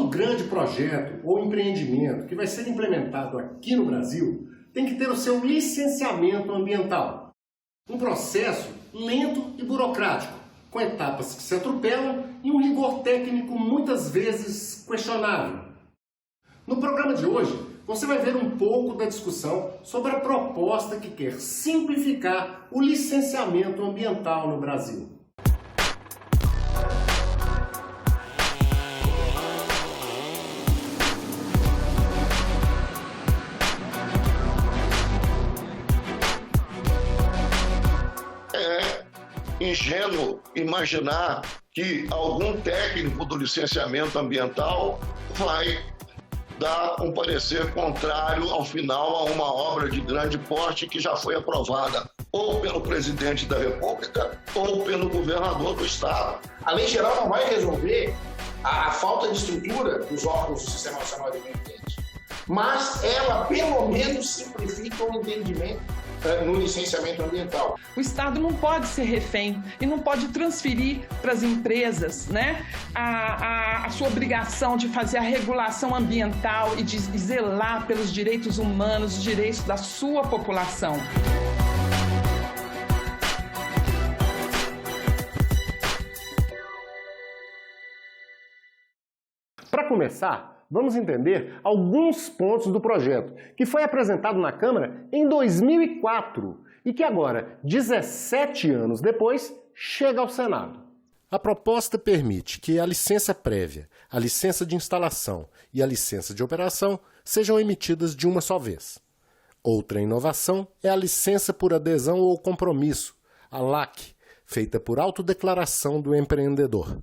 Todo grande projeto ou empreendimento que vai ser implementado aqui no Brasil tem que ter o seu licenciamento ambiental. Um processo lento e burocrático, com etapas que se atropelam e um rigor técnico muitas vezes questionável. No programa de hoje, você vai ver um pouco da discussão sobre a proposta que quer simplificar o licenciamento ambiental no Brasil. Ingênuo imaginar que algum técnico do licenciamento ambiental vai dar um parecer contrário ao final a uma obra de grande porte que já foi aprovada ou pelo presidente da República ou pelo governador do estado. A lei geral não vai resolver a falta de estrutura dos órgãos do Sistema Nacional de Meio Ambiente, mas ela pelo menos simplifica o entendimento no licenciamento ambiental. O Estado não pode ser refém e não pode transferir para as empresas, né, a sua obrigação de fazer a regulação ambiental e de zelar pelos direitos humanos, os direitos da sua população. Para começar, vamos entender alguns pontos do projeto, que foi apresentado na Câmara em 2004 e que agora, 17 anos depois, chega ao Senado. A proposta permite que a licença prévia, a licença de instalação e a licença de operação sejam emitidas de uma só vez. Outra inovação é a licença por adesão ou compromisso, a LAC, feita por autodeclaração do empreendedor.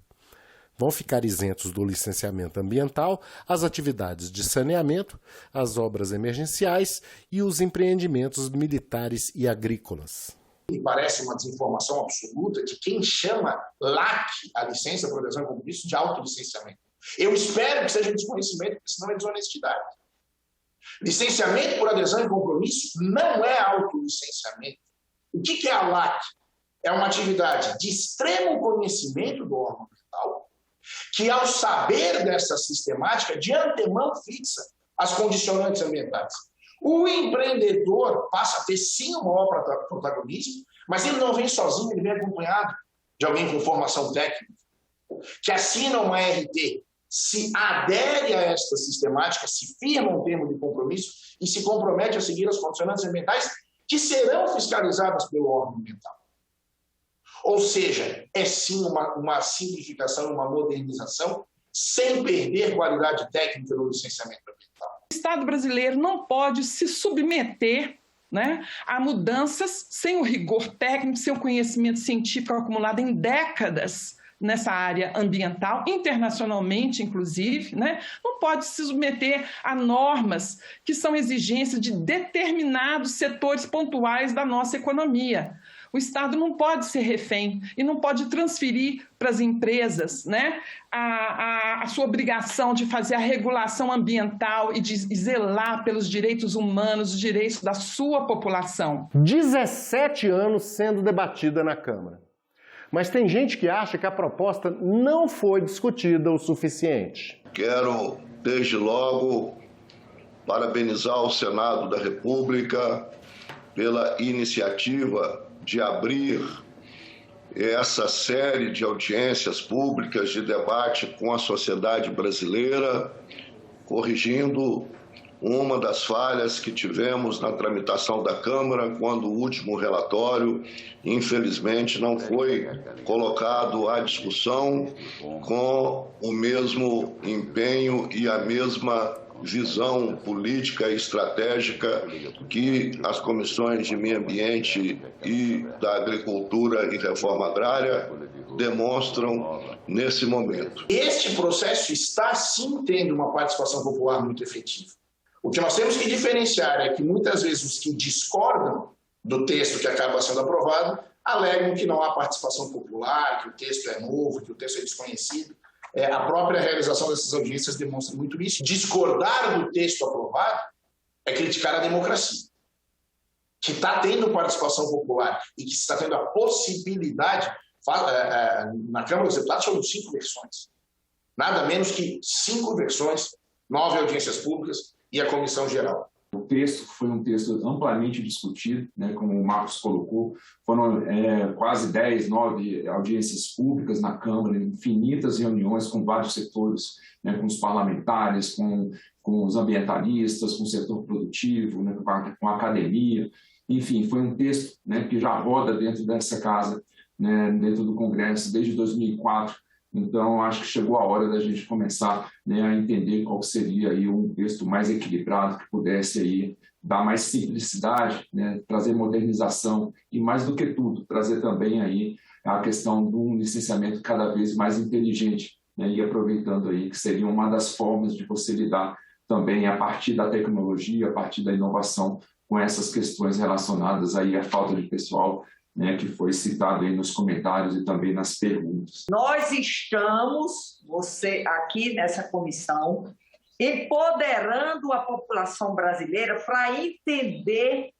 Vão ficar isentos do licenciamento ambiental as atividades de saneamento, as obras emergenciais e os empreendimentos militares e agrícolas. Me parece uma desinformação absoluta de quem chama LAC, a licença por adesão e compromisso, de autolicenciamento. Eu espero que seja um desconhecimento, porque senão é desonestidade. Licenciamento por adesão e compromisso não é autolicenciamento. O que é a LAC? É uma atividade de extremo conhecimento do órgão ambiental, que ao saber dessa sistemática, de antemão fixa as condicionantes ambientais. O empreendedor passa a ter sim o maior protagonismo, mas ele não vem sozinho, ele vem acompanhado de alguém com formação técnica, que assina uma RT, se adere a esta sistemática, se firma um termo de compromisso e se compromete a seguir as condicionantes ambientais que serão fiscalizadas pelo órgão ambiental. Ou seja, é sim uma simplificação, uma modernização, sem perder qualidade técnica no licenciamento ambiental. O Estado brasileiro não pode se submeter, né, a mudanças sem o rigor técnico, sem o conhecimento científico acumulado em décadas nessa área ambiental, internacionalmente inclusive, né, não pode se submeter a normas que são exigências de determinados setores pontuais da nossa economia. O Estado não pode ser refém e não pode transferir para as empresas, né, a sua obrigação de fazer a regulação ambiental e de zelar pelos direitos humanos, os direitos da sua população. 17 anos sendo debatida na Câmara. Mas tem gente que acha que a proposta não foi discutida o suficiente. Quero, desde logo, parabenizar o Senado da República pela iniciativa de abrir essa série de audiências públicas de debate com a sociedade brasileira, corrigindo uma das falhas que tivemos na tramitação da Câmara, quando o último relatório, infelizmente, não foi colocado à discussão com o mesmo empenho e a mesma visão política e estratégica que as comissões de Meio Ambiente e da Agricultura e Reforma Agrária demonstram nesse momento. Este processo está, sim, tendo uma participação popular muito efetiva. O que nós temos que diferenciar é que, muitas vezes, os que discordam do texto que acaba sendo aprovado alegam que não há participação popular, que o texto é novo, que o texto é desconhecido. A própria realização dessas audiências demonstra muito isso. Discordar do texto aprovado é criticar a democracia, que está tendo participação popular e que está tendo a possibilidade, na Câmara dos Deputados foram 5 versões. Nada menos que 5 versões, 9 audiências públicas e a comissão geral. O texto foi um texto amplamente discutido, né, como o Marcos colocou, foram quase 10, 9 audiências públicas na Câmara, infinitas reuniões com vários setores, né, com os parlamentares, com os ambientalistas, com o setor produtivo, né, com a academia. Enfim, foi um texto, né, que já roda dentro dessa casa, né, dentro do Congresso desde 2004. Então, acho que chegou a hora da gente começar, né, a entender qual seria aí um texto mais equilibrado, que pudesse aí dar mais simplicidade, né, trazer modernização e, mais do que tudo, trazer também aí a questão de um licenciamento cada vez mais inteligente, né, e aproveitando aí que seria uma das formas de você lidar também a partir da tecnologia, a partir da inovação, com essas questões relacionadas aí à falta de pessoal, né, que foi citado aí nos comentários e também nas perguntas. Nós estamos, você aqui nessa comissão, empoderando a população brasileira para entender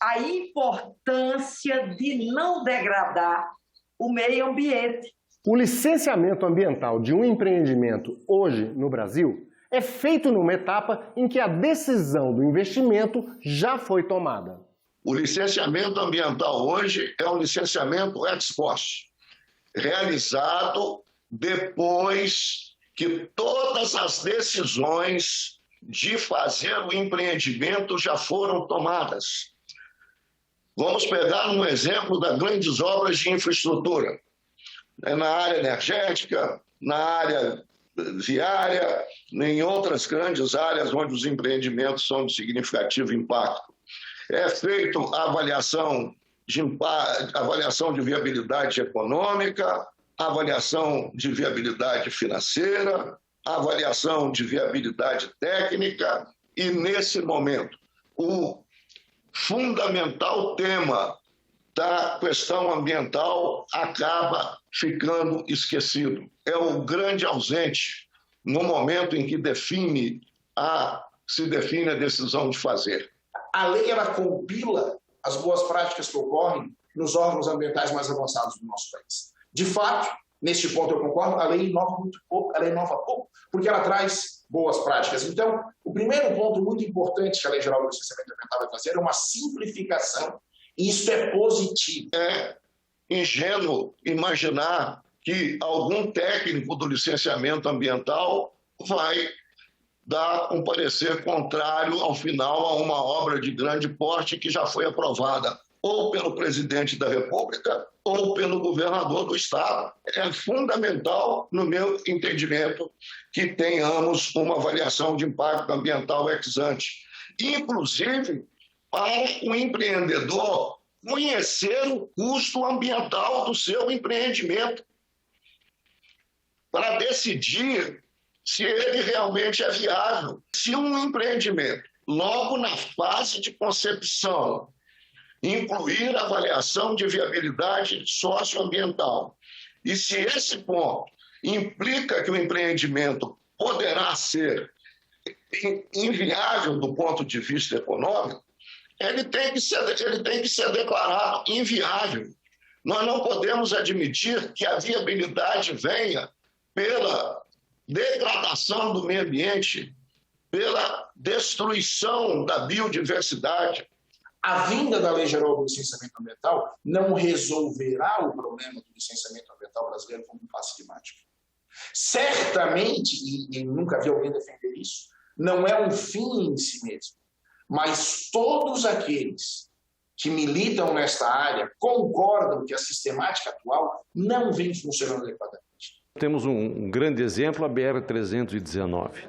a importância de não degradar o meio ambiente. O licenciamento ambiental de um empreendimento hoje no Brasil é feito numa etapa em que a decisão do investimento já foi tomada. O licenciamento ambiental hoje é um licenciamento ex post, realizado depois que todas as decisões de fazer o empreendimento já foram tomadas. Vamos pegar um exemplo das grandes obras de infraestrutura, na área energética, na área viária, em outras grandes áreas onde os empreendimentos são de significativo impacto. É feita a avaliação de viabilidade econômica, avaliação de viabilidade financeira, avaliação de viabilidade técnica e, nesse momento, o fundamental tema da questão ambiental acaba ficando esquecido. É o grande ausente no momento em que se define a decisão de fazer. A lei, ela compila as boas práticas que ocorrem nos órgãos ambientais mais avançados do nosso país. De fato, neste ponto eu concordo, a lei inova muito pouco, ela inova pouco, porque ela traz boas práticas. Então, o primeiro ponto muito importante que a Lei Geral do Licenciamento Ambiental vai trazer é uma simplificação. E isso é positivo. É ingênuo imaginar que algum técnico do licenciamento ambiental vai dar um parecer contrário ao final a uma obra de grande porte que já foi aprovada ou pelo presidente da República ou pelo governador do estado. É fundamental, no meu entendimento, que tenhamos uma avaliação de impacto ambiental ex ante, inclusive para o empreendedor conhecer o custo ambiental do seu empreendimento, para decidir se ele realmente é viável. Se um empreendimento, logo na fase de concepção, incluir a avaliação de viabilidade socioambiental, e se esse ponto implica que o empreendimento poderá ser inviável do ponto de vista econômico, ele tem que ser declarado inviável. Nós não podemos admitir que a viabilidade venha pela degradação do meio ambiente, pela destruição da biodiversidade. A vinda da Lei Geral do Licenciamento Ambiental não resolverá o problema do licenciamento ambiental brasileiro como um passe de mágica. Certamente, e nunca vi alguém defender isso, não é um fim em si mesmo, mas todos aqueles que militam nesta área concordam que a sistemática atual não vem funcionando adequadamente. Temos um grande exemplo, a BR-319.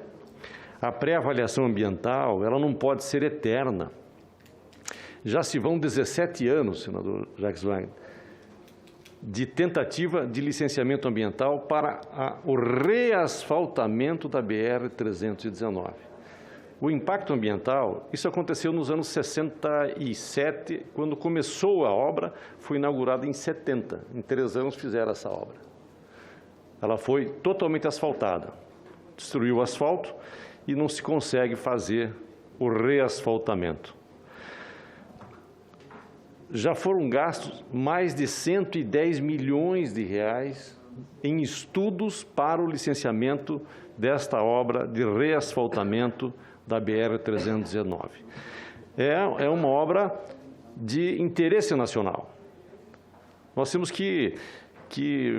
A pré-avaliação ambiental, ela não pode ser eterna. Já se vão 17 anos, senador Jacques Wagner, de tentativa de licenciamento ambiental para o reasfaltamento da BR-319. O impacto ambiental, isso aconteceu nos anos 67, quando começou a obra, foi inaugurada em 70. Em 3 anos fizeram essa obra. Ela foi totalmente asfaltada, destruiu o asfalto e não se consegue fazer o reasfaltamento. Já foram gastos mais de 110 milhões de reais em estudos para o licenciamento desta obra de reasfaltamento da BR-319. É uma obra de interesse nacional. Nós temos que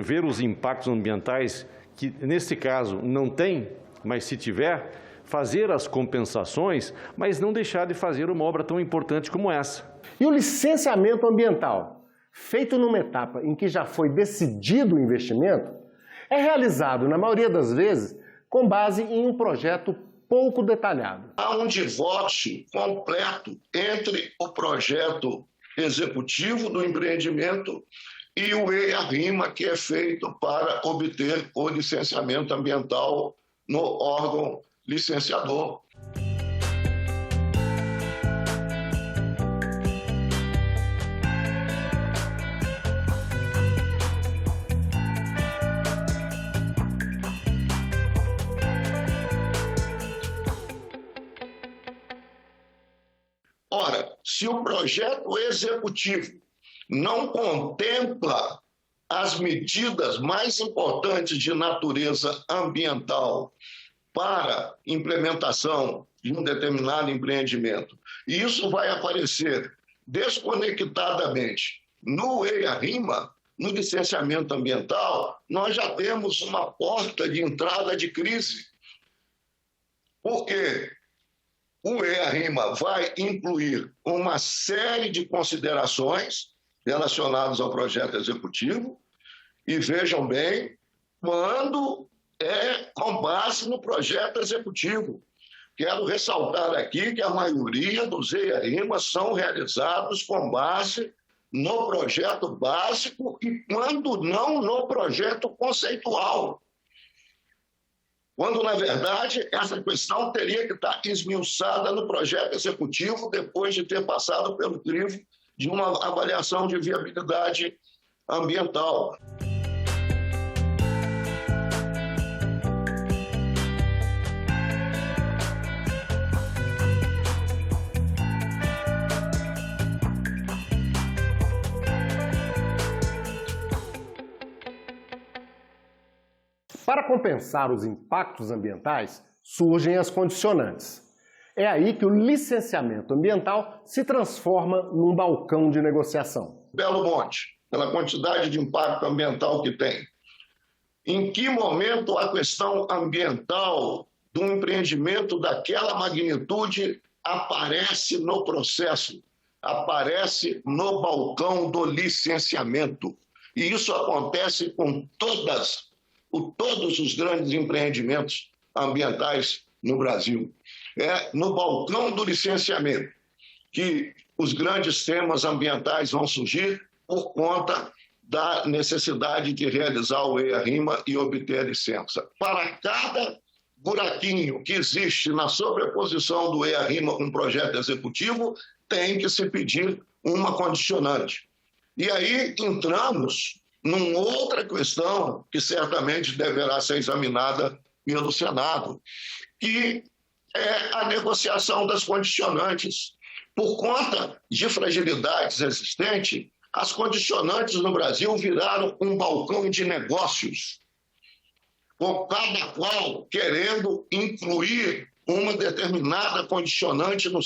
ver os impactos ambientais, que nesse caso não tem, mas se tiver, fazer as compensações, mas não deixar de fazer uma obra tão importante como essa. E o licenciamento ambiental, feito numa etapa em que já foi decidido o investimento, é realizado, na maioria das vezes, com base em um projeto pouco detalhado. Há um divórcio completo entre o projeto executivo do empreendimento e o EIA-RIMA, que é feito para obter o licenciamento ambiental no órgão licenciador. Ora, se o projeto executivo não contempla as medidas mais importantes de natureza ambiental para implementação de um determinado empreendimento, e isso vai aparecer desconectadamente no EIA-RIMA, no licenciamento ambiental, nós já temos uma porta de entrada de crise. Porque o EIA-RIMA vai incluir uma série de considerações relacionadas ao projeto executivo, e vejam bem, quando é com base no projeto executivo. Quero ressaltar aqui que a maioria dos EIA-RIMA são realizados com base no projeto básico e, quando não, no projeto conceitual. Quando, na verdade, essa questão teria que estar esmiuçada no projeto executivo depois de ter passado pelo crivo de uma avaliação de viabilidade ambiental. Para compensar os impactos ambientais, surgem as condicionantes. É aí que o licenciamento ambiental se transforma num balcão de negociação. Belo Monte, pela quantidade de impacto ambiental que tem. Em que momento a questão ambiental de um empreendimento daquela magnitude aparece no processo, aparece no balcão do licenciamento? E isso acontece com todos os grandes empreendimentos ambientais no Brasil. É no balcão do licenciamento que os grandes temas ambientais vão surgir por conta da necessidade de realizar o EIA-RIMA e obter a licença. Para cada buraquinho que existe na sobreposição do EIA-RIMA com o projeto executivo, tem que se pedir uma condicionante. E aí entramos numa outra questão que certamente deverá ser examinada pelo Senado, que é a negociação das condicionantes. Por conta de fragilidades existentes, as condicionantes no Brasil viraram um balcão de negócios, com cada qual querendo incluir uma determinada condicionante no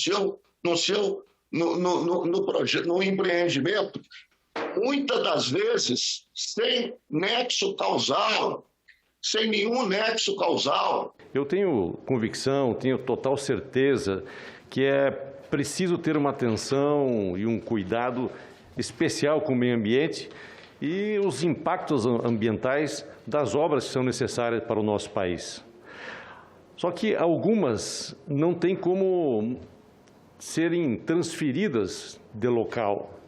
empreendimento, muitas das vezes sem nexo causal, sem nenhum nexo causal. Eu tenho convicção, tenho total certeza que é preciso ter uma atenção e um cuidado especial com o meio ambiente e os impactos ambientais das obras que são necessárias para o nosso país. Só que algumas não têm como serem transferidas de local.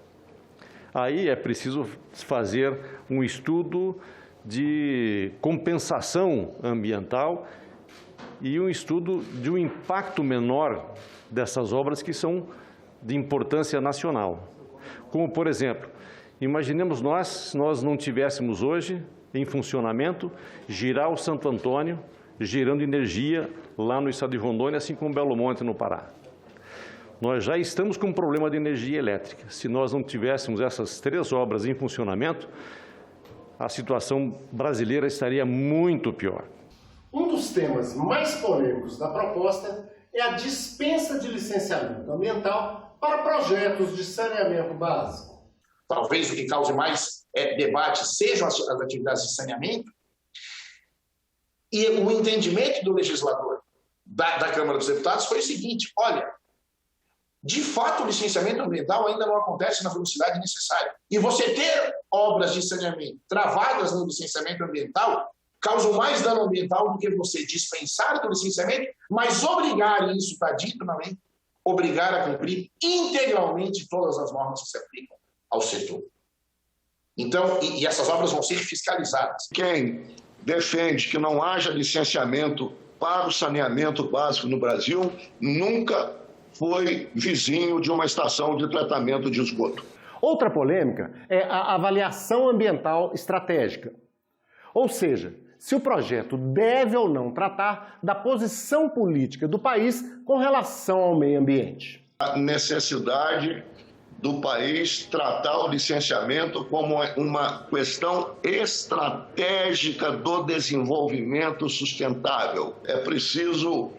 Aí é preciso fazer um estudo de compensação ambiental e um estudo de um impacto menor dessas obras que são de importância nacional. Como, por exemplo, imaginemos se nós não tivéssemos hoje em funcionamento girar o Santo Antônio, gerando energia lá no estado de Rondônia, assim como Belo Monte, no Pará. Nós já estamos com um problema de energia elétrica. Se nós não tivéssemos essas 3 obras em funcionamento, a situação brasileira estaria muito pior. Um dos temas mais polêmicos da proposta é a dispensa de licenciamento ambiental para projetos de saneamento básico. Talvez o que cause mais debate sejam as atividades de saneamento. E o entendimento do legislador da Câmara dos Deputados foi o seguinte: olha, de fato o licenciamento ambiental ainda não acontece na velocidade necessária. E você ter obras de saneamento travadas no licenciamento ambiental causa mais dano ambiental do que você dispensar do licenciamento, mas obrigar, e isso está dito na lei, obrigar a cumprir integralmente todas as normas que se aplicam ao setor. Então, e essas obras vão ser fiscalizadas. Quem defende que não haja licenciamento para o saneamento básico no Brasil nunca foi vizinho de uma estação de tratamento de esgoto. Outra polêmica é a avaliação ambiental estratégica. Ou seja, se o projeto deve ou não tratar da posição política do país com relação ao meio ambiente. A necessidade do país tratar o licenciamento como uma questão estratégica do desenvolvimento sustentável. É preciso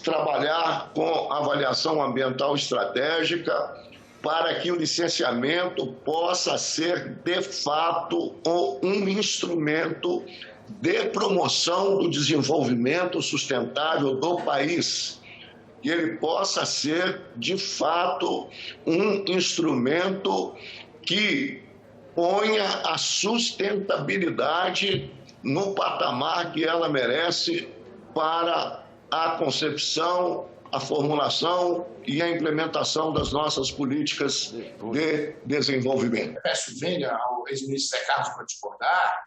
trabalhar com avaliação ambiental estratégica para que o licenciamento possa ser, de fato, um instrumento de promoção do desenvolvimento sustentável do país. Que ele possa ser, de fato, um instrumento que ponha a sustentabilidade no patamar que ela merece para a concepção, a formulação e a implementação das nossas políticas de desenvolvimento. Peço venha ao ex-ministro Zé Carlos para discordar.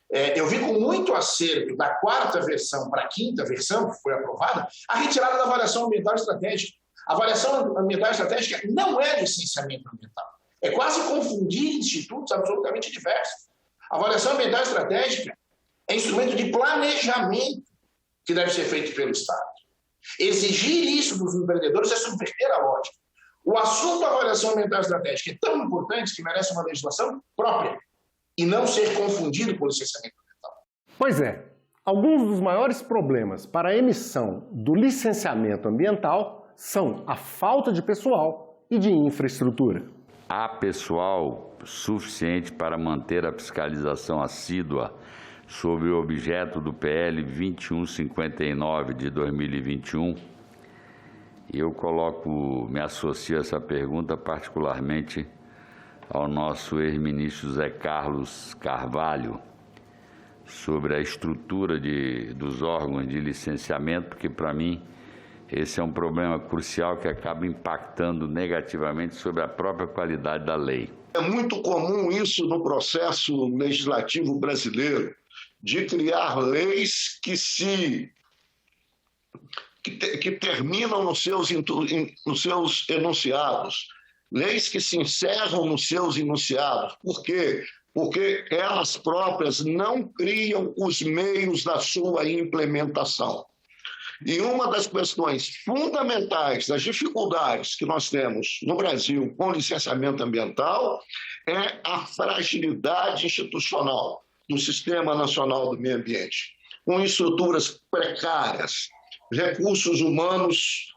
Eu vi com muito acerto da 4ª versão para a 5ª versão, que foi aprovada, a retirada da avaliação ambiental estratégica. A avaliação ambiental estratégica não é licenciamento ambiental. É quase confundir institutos absolutamente diversos. A avaliação ambiental estratégica é instrumento de planejamento que deve ser feito pelo Estado. Exigir isso dos empreendedores é subverter a lógica. O assunto da avaliação ambiental estratégica é tão importante que merece uma legislação própria e não ser confundido com licenciamento ambiental. Pois é, alguns dos maiores problemas para a emissão do licenciamento ambiental são a falta de pessoal e de infraestrutura. Há pessoal suficiente para manter a fiscalização assídua sobre o objeto do PL 2159 de 2021? Eu me associo a essa pergunta particularmente ao nosso ex-ministro Zé Carlos Carvalho, sobre a estrutura dos órgãos de licenciamento, porque, para mim, esse é um problema crucial que acaba impactando negativamente sobre a própria qualidade da lei. É muito comum isso no processo legislativo brasileiro, de criar leis que terminam nos seus enunciados. Leis que se encerram nos seus enunciados. Por quê? Porque elas próprias não criam os meios da sua implementação. E uma das questões fundamentais, das dificuldades que nós temos no Brasil com licenciamento ambiental é a fragilidade institucional do Sistema Nacional do Meio Ambiente, com estruturas precárias, recursos humanos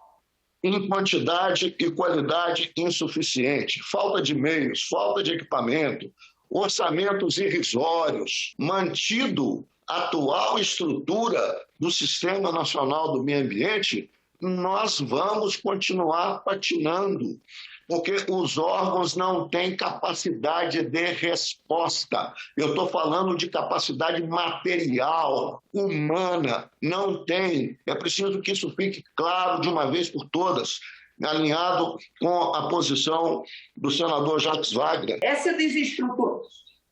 em quantidade e qualidade insuficiente, falta de meios, falta de equipamento, orçamentos irrisórios, mantido a atual estrutura do Sistema Nacional do Meio Ambiente, nós vamos continuar patinando, porque os órgãos não têm capacidade de resposta. Eu estou falando de capacidade material, humana, não tem. É preciso que isso fique claro de uma vez por todas, alinhado com a posição do senador Jacques Wagner. Essa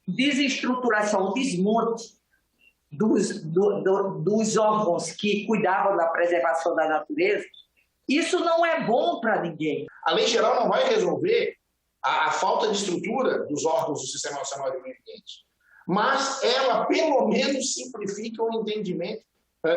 desestruturação, desmonte dos órgãos que cuidavam da preservação da natureza, isso não é bom para ninguém. A lei geral não vai resolver a falta de estrutura dos órgãos do Sistema Nacional do Meio Ambiente, mas ela, pelo menos, simplifica o entendimento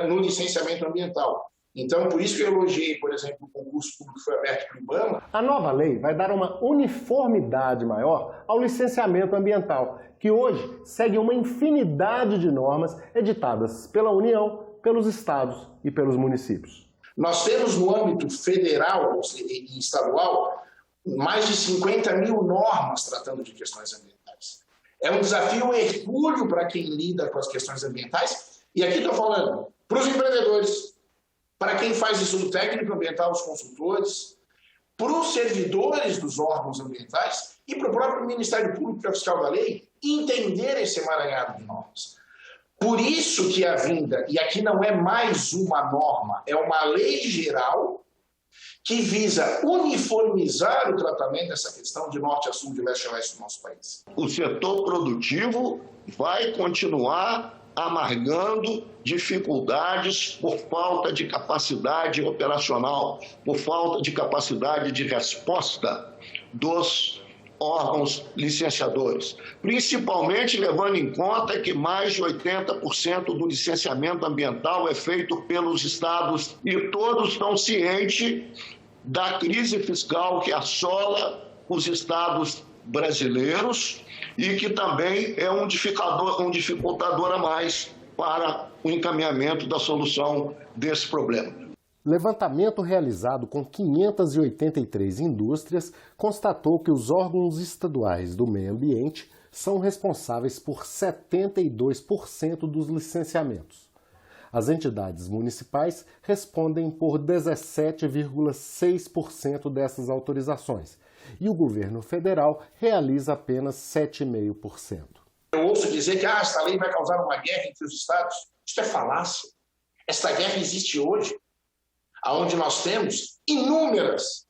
no licenciamento ambiental. Então, por isso que eu elogiei, por exemplo, o concurso público que foi aberto para o IBAMA. A nova lei vai dar uma uniformidade maior ao licenciamento ambiental, que hoje segue uma infinidade de normas editadas pela União, pelos estados e pelos municípios. Nós temos no âmbito federal e estadual mais de 50 mil normas tratando de questões ambientais. É um desafio hercúleo para quem lida com as questões ambientais. E aqui estou falando para os empreendedores, para quem faz estudo técnico ambiental, os consultores, para os servidores dos órgãos ambientais e para o próprio Ministério Público, que é o fiscal da lei, entender esse emaranhado de normas. Por isso que a vinda, e aqui não é mais uma norma, é uma lei geral que visa uniformizar o tratamento dessa questão de norte a sul, de leste a oeste do nosso país. O setor produtivo vai continuar amargando dificuldades por falta de capacidade operacional, por falta de capacidade de resposta dos órgãos licenciadores, principalmente levando em conta que mais de 80% do licenciamento ambiental é feito pelos estados e todos estão cientes da crise fiscal que assola os estados brasileiros e que também é um dificultador a mais para o encaminhamento da solução desse problema. Levantamento realizado com 583 indústrias constatou que os órgãos estaduais do meio ambiente são responsáveis por 72% dos licenciamentos. As entidades municipais respondem por 17,6% dessas autorizações e o governo federal realiza apenas 7,5%. Eu ouço dizer que esta lei vai causar uma guerra entre os estados. Isso é falácia. Esta guerra existe hoje, onde nós temos inúmeras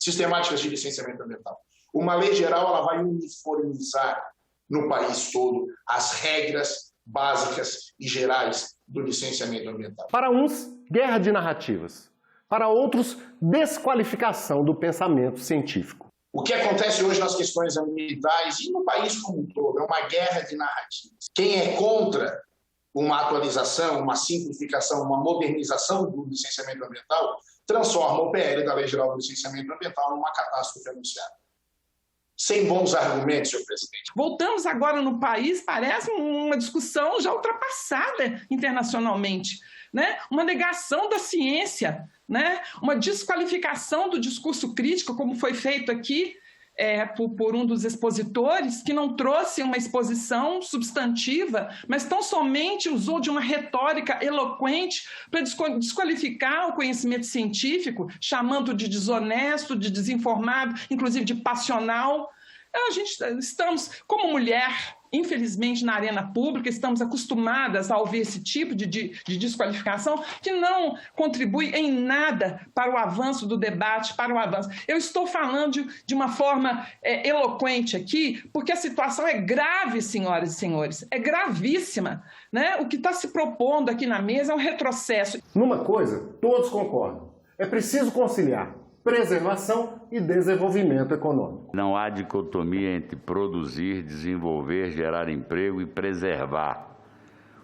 sistemáticas de licenciamento ambiental. Uma lei geral ela vai uniformizar no país todo as regras básicas e gerais do licenciamento ambiental. Para uns, guerra de narrativas. Para outros, desqualificação do pensamento científico. O que acontece hoje nas questões ambientais e no país como um todo é uma guerra de narrativas. Quem é contra uma atualização, uma simplificação, uma modernização do licenciamento ambiental, transforma o PL da Lei Geral do Licenciamento Ambiental numa catástrofe anunciada. Sem bons argumentos, senhor presidente. Voltamos agora no país, parece uma discussão já ultrapassada internacionalmente, né? Uma negação da ciência, né? Uma desqualificação do discurso crítico, como foi feito aqui, por um dos expositores, que não trouxe uma exposição substantiva, mas tão somente usou de uma retórica eloquente para desqualificar o conhecimento científico, chamando de desonesto, de desinformado, inclusive de passional. Estamos, como mulher, infelizmente, na arena pública, estamos acostumadas a ouvir esse tipo de desqualificação que não contribui em nada para o avanço do debate, para o avanço. Eu estou falando de uma forma eloquente aqui, porque a situação é grave, senhoras e senhores, é gravíssima, né? O que está se propondo aqui na mesa é um retrocesso. Numa coisa, todos concordam. É preciso conciliar preservação e desenvolvimento econômico. Não há dicotomia entre produzir, desenvolver, gerar emprego e preservar.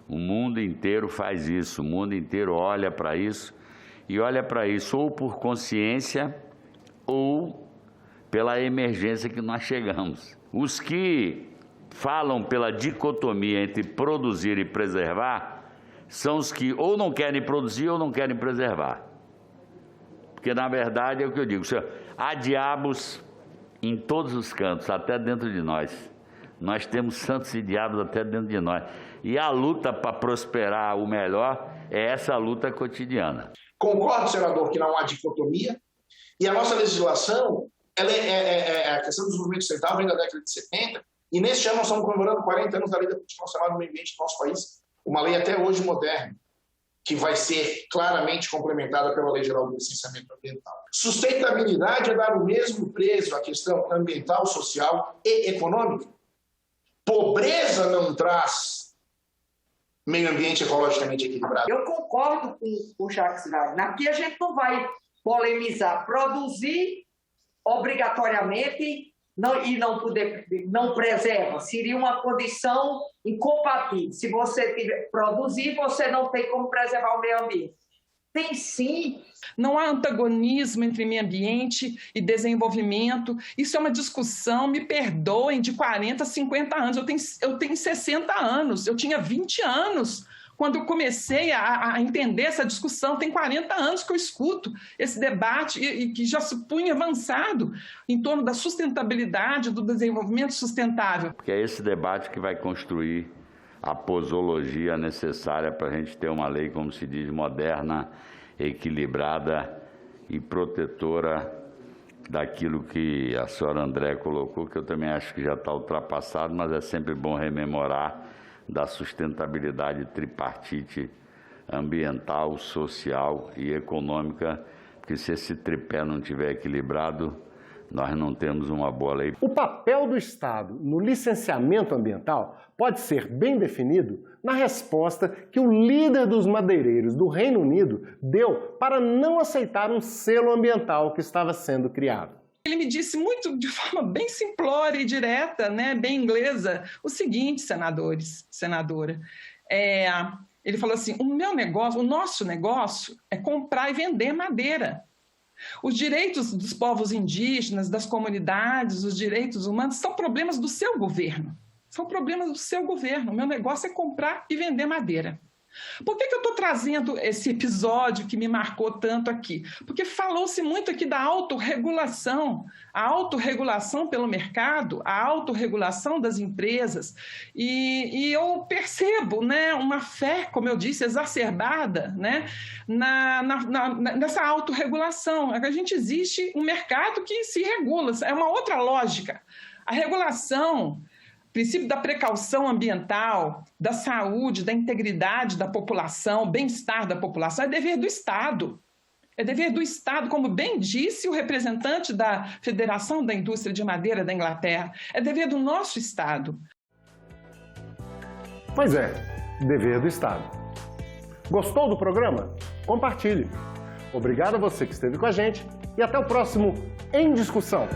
O mundo inteiro faz isso, o mundo inteiro olha para isso e olha para isso ou por consciência ou pela emergência que nós chegamos. Os que falam pela dicotomia entre produzir e preservar são os que ou não querem produzir ou não querem preservar. Porque, na verdade, é o que eu digo, há diabos em todos os cantos, até dentro de nós. Nós temos santos e diabos até dentro de nós. E a luta para prosperar o melhor é essa luta cotidiana. Concordo, senador, que não há dicotomia. E a nossa legislação, a questão do desenvolvimento sustentável vem da década de 70, e neste ano nós estamos comemorando 40 anos da Lei da Política Nacional do Meio Ambiente do nosso país, uma lei até hoje moderna, que vai ser claramente complementada pela Lei Geral do Licenciamento Ambiental. Sustentabilidade é dar o mesmo peso à questão ambiental, social e econômica. Pobreza não traz meio ambiente ecologicamente equilibrado. Eu concordo com o Jacques Wagner. Aqui a gente não vai polemizar. Produzir obrigatoriamente não preserva, seria uma condição incompatível. Se você produzir, você não tem como preservar o meio ambiente. Tem sim. Não há antagonismo entre meio ambiente e desenvolvimento. Isso é uma discussão, me perdoem, de 40, 50 anos. Eu tenho 60 anos, eu tinha 20 anos quando eu comecei a entender essa discussão. Tem 40 anos que eu escuto esse debate e que já se punha avançado em torno da sustentabilidade, do desenvolvimento sustentável. Porque é esse debate que vai construir a posologia necessária para a gente ter uma lei, como se diz, moderna, equilibrada e protetora daquilo que a senhora André colocou, que eu também acho que já está ultrapassado, mas é sempre bom rememorar, da sustentabilidade tripartite ambiental, social e econômica, porque se esse tripé não estiver equilibrado, nós não temos uma boa lei. O papel do Estado no licenciamento ambiental pode ser bem definido na resposta que o líder dos madeireiros do Reino Unido deu para não aceitar um selo ambiental que estava sendo criado. Ele me disse muito, de forma bem simplória e direta, né, bem inglesa, o seguinte, senadores, senadora, ele falou assim, o nosso negócio é comprar e vender madeira. Os direitos dos povos indígenas, das comunidades, os direitos humanos são problemas do seu governo. São problemas do seu governo. O meu negócio é comprar e vender madeira. Por que eu estou trazendo esse episódio que me marcou tanto aqui? Porque falou-se muito aqui da autorregulação, a autorregulação pelo mercado, a autorregulação das empresas, e eu percebo, né, uma fé, como eu disse, exacerbada, né, nessa autorregulação. A gente existe um mercado que se regula, é uma outra lógica. A regulação, princípio da precaução ambiental, da saúde, da integridade da população, bem-estar da população, é dever do Estado. É dever do Estado, como bem disse o representante da Federação da Indústria de Madeira da Inglaterra. É dever do nosso Estado. Pois é, dever do Estado. Gostou do programa? Compartilhe. Obrigado a você que esteve com a gente e até o próximo Em Discussão.